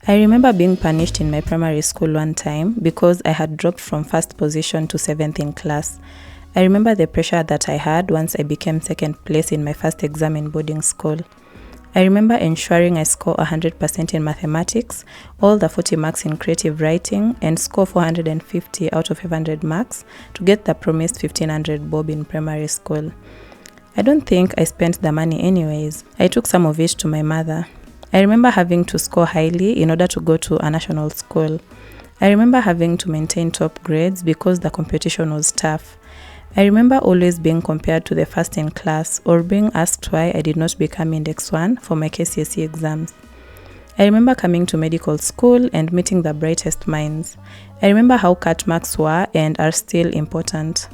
I remember being punished in my primary school one time because I had dropped from first position to seventh in class. I remember the pressure that I had once I became second place in my first exam in boarding school. I remember ensuring I score 100% in mathematics, all the 40 marks in creative writing, and score 450 out of 500 marks to get the promised 1500 bob in primary school. I don't think I spent the money anyways. I took some of it to my mother. I remember having to score highly in order to go to a national school. I remember having to maintain top grades because the competition was tough. I remember always being compared to the first in class or being asked why I did not become Index 1 for my KCSE exams. I remember coming to medical school and meeting the brightest minds. I remember how cut marks were and are still important.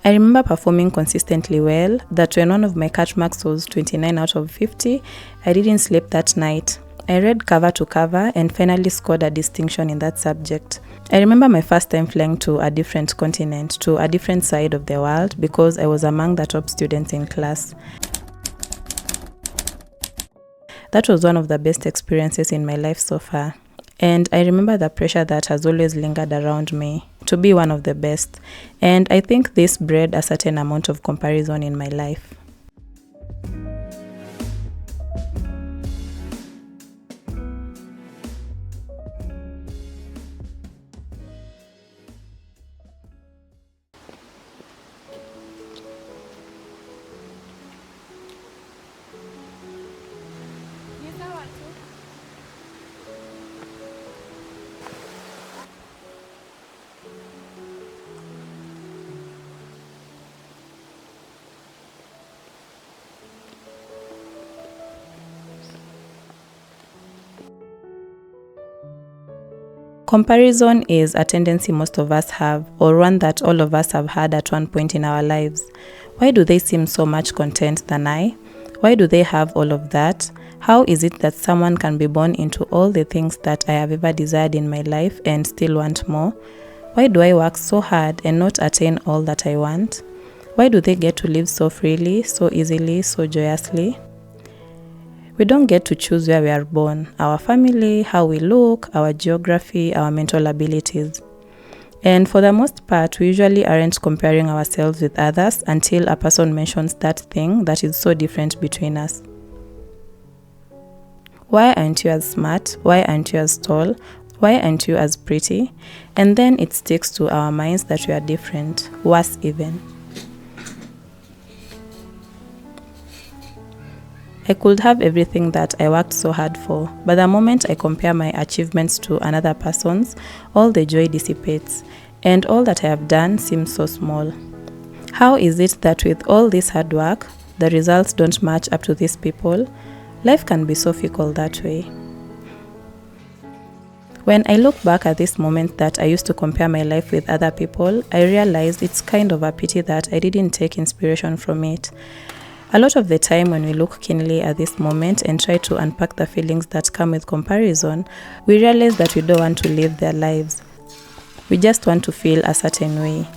I remember performing consistently well, that when one of my cut marks was 29 out of 50, I didn't sleep that night. I read cover to cover and finally scored a distinction in that subject. I remember my first time flying to a different continent, to a different side of the world, because I was among the top students in class. That was one of the best experiences in my life so far. And I remember the pressure that has always lingered around me to be one of the best. And I think this bred a certain amount of comparison in my life. Comparison is a tendency most of us have, or one that all of us have had at one point in our lives. Why do they seem so much content than I? Why do they have all of that? How is it that someone can be born into all the things that I have ever desired in my life and still want more? Why do I work so hard and not attain all that I want? Why do they get to live so freely, so easily, so joyously? We don't get to choose where we are born, our family, how we look, our geography, our mental abilities. And for the most part, we usually aren't comparing ourselves with others until a person mentions that thing that is so different between us. Why aren't you as smart? Why aren't you as tall? Why aren't you as pretty? And then it sticks to our minds that we are different, worse even. I could have everything that I worked so hard for, but the moment I compare my achievements to another person's, all the joy dissipates, and all that I have done seems so small. How is it that with all this hard work, the results don't match up to these people? Life can be so fickle that way. When I look back at this moment that I used to compare my life with other people, I realized it's kind of a pity that I didn't take inspiration from it. A lot of the time when we look keenly at this moment and try to unpack the feelings that come with comparison, we realize that we don't want to live their lives. We just want to feel a certain way.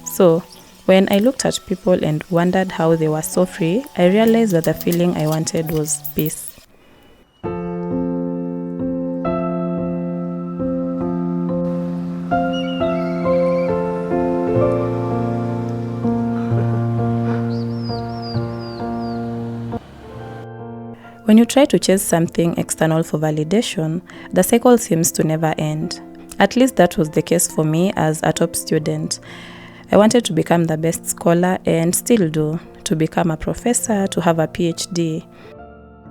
So, when I looked at people and wondered how they were so free, I realized that the feeling I wanted was peace. When you try to chase something external for validation, the cycle seems to never end. At least that was the case for me as a top student. I wanted to become the best scholar and still do, to become a professor, to have a PhD.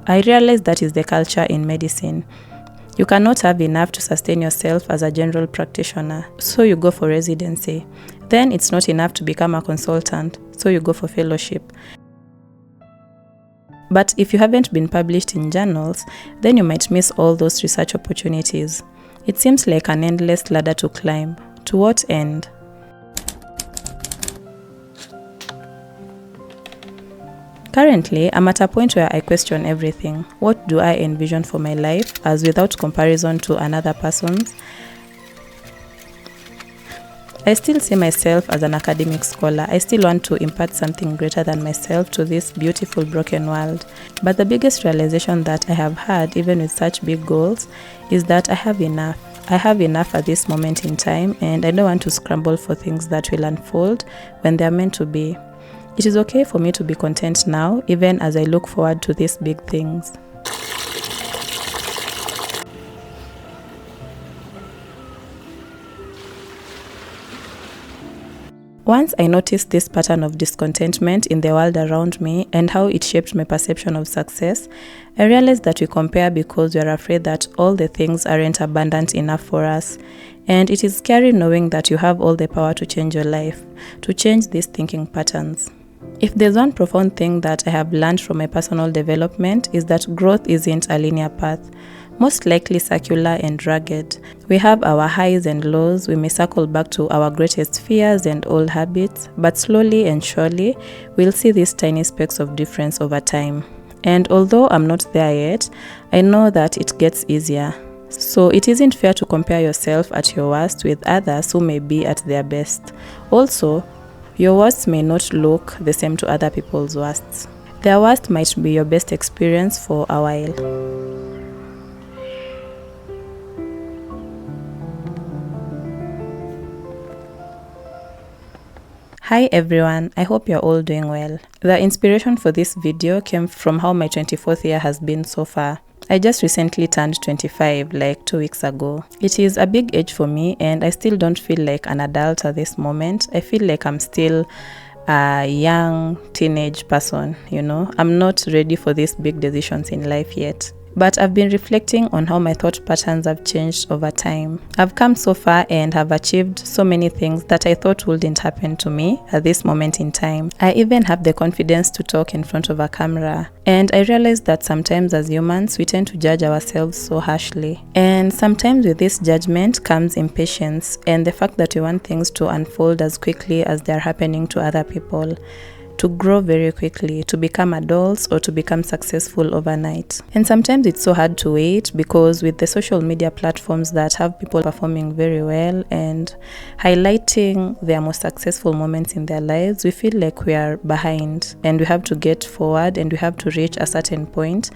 I realized that is the culture in medicine. You cannot have enough to sustain yourself as a general practitioner, so you go for residency. Then it's not enough to become a consultant, so you go for fellowship. But if you haven't been published in journals, then you might miss all those research opportunities. It seems like an endless ladder to climb. To what end? Currently, I'm at a point where I question everything. What do I envision for my life, as without comparison to another person's? I still see myself as an academic scholar. I still want to impart something greater than myself to this beautiful broken world. But the biggest realization that I have had, even with such big goals, is that I have enough. I have enough at this moment in time, and I don't want to scramble for things that will unfold when they are meant to be. It is okay for me to be content now, even as I look forward to these big things. Once I noticed this pattern of discontentment in the world around me and how it shaped my perception of success, I realized that we compare because we are afraid that all the things aren't abundant enough for us. And it is scary knowing that you have all the power to change your life, to change these thinking patterns. If there's one profound thing that I have learned from my personal development is that growth isn't a linear path, most likely circular and rugged. We have our highs and lows, we may circle back to our greatest fears and old habits, but slowly and surely, we'll see these tiny specks of difference over time. And although I'm not there yet, I know that it gets easier. So it isn't fair to compare yourself at your worst with others who may be at their best. Also, your worst may not look the same to other people's worsts. Their worst might be your best experience for a while. Hi everyone, I hope you're all doing well. The inspiration for this video came from how my 24th year has been so far. I just recently turned 25 like 2 weeks ago. It is a big age for me and I still don't feel like an adult at this moment. I feel like I'm still a young teenage person, I'm not ready for these big decisions in life yet. But I've been reflecting on how my thought patterns have changed over time. I've come so far and have achieved so many things that I thought wouldn't happen to me at this moment in time. I even have the confidence to talk in front of a camera. And I realized that sometimes as humans, we tend to judge ourselves so harshly. And sometimes with this judgment comes impatience and the fact that we want things to unfold as quickly as they're happening to other people. To grow very quickly, to become adults or to become successful overnight. And sometimes it's so hard to wait because with the social media platforms that have people performing very well and highlighting their most successful moments in their lives, we feel like we are behind and we have to get forward and we have to reach a certain point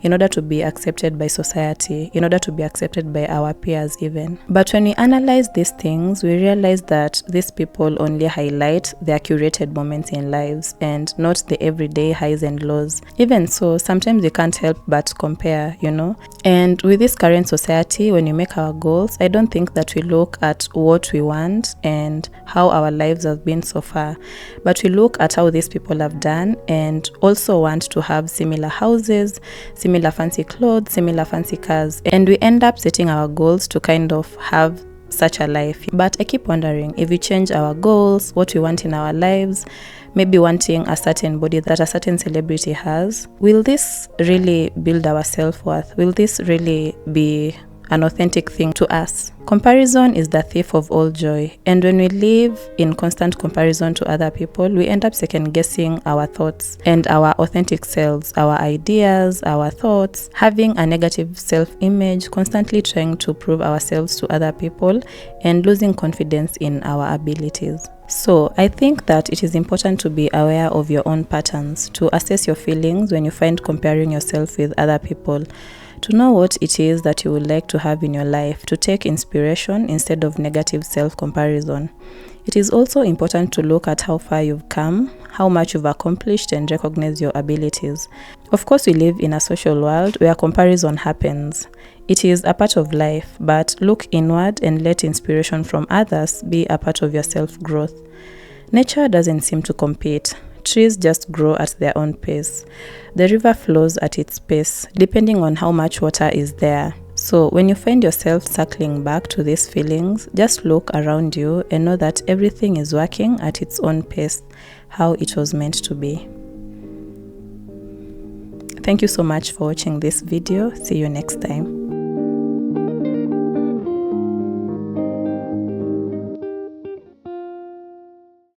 in order to be accepted by society, in order to be accepted by our peers even. But when we analyze these things, we realize that these people only highlight their curated moments in lives and not the everyday highs and lows. Even so, sometimes we can't help but compare, And with this current society, when we make our goals, I don't think that we look at what we want and how our lives have been so far, but we look at how these people have done and also want to have similar houses, similar fancy clothes, similar fancy cars, and we end up setting our goals to kind of have such a life. But I keep wondering, if we change our goals, what we want in our lives, maybe wanting a certain body that a certain celebrity has, will this really build our self-worth? Will this really be an authentic thing to us? Comparison is the thief of all joy, and when we live in constant comparison to other people, we end up second-guessing our thoughts and our authentic selves, our ideas, our thoughts, having a negative self-image, constantly trying to prove ourselves to other people, and losing confidence in our abilities. So I think that it is important to be aware of your own patterns, to assess your feelings when you find comparing yourself with other people, to know what it is that you would like to have in your life, to take inspiration instead of negative self-comparison. It is also important to look at how far you've come, how much you've accomplished, and recognize your abilities. Of course, we live in a social world where comparison happens. It is a part of life, but look inward and let inspiration from others be a part of your self-growth. Nature doesn't seem to compete. Trees just grow at their own pace. The river flows at its pace, depending on how much water is there. So when you find yourself circling back to these feelings, just look around you and know that everything is working at its own pace, how it was meant to be. Thank you so much for watching this video. See you next time.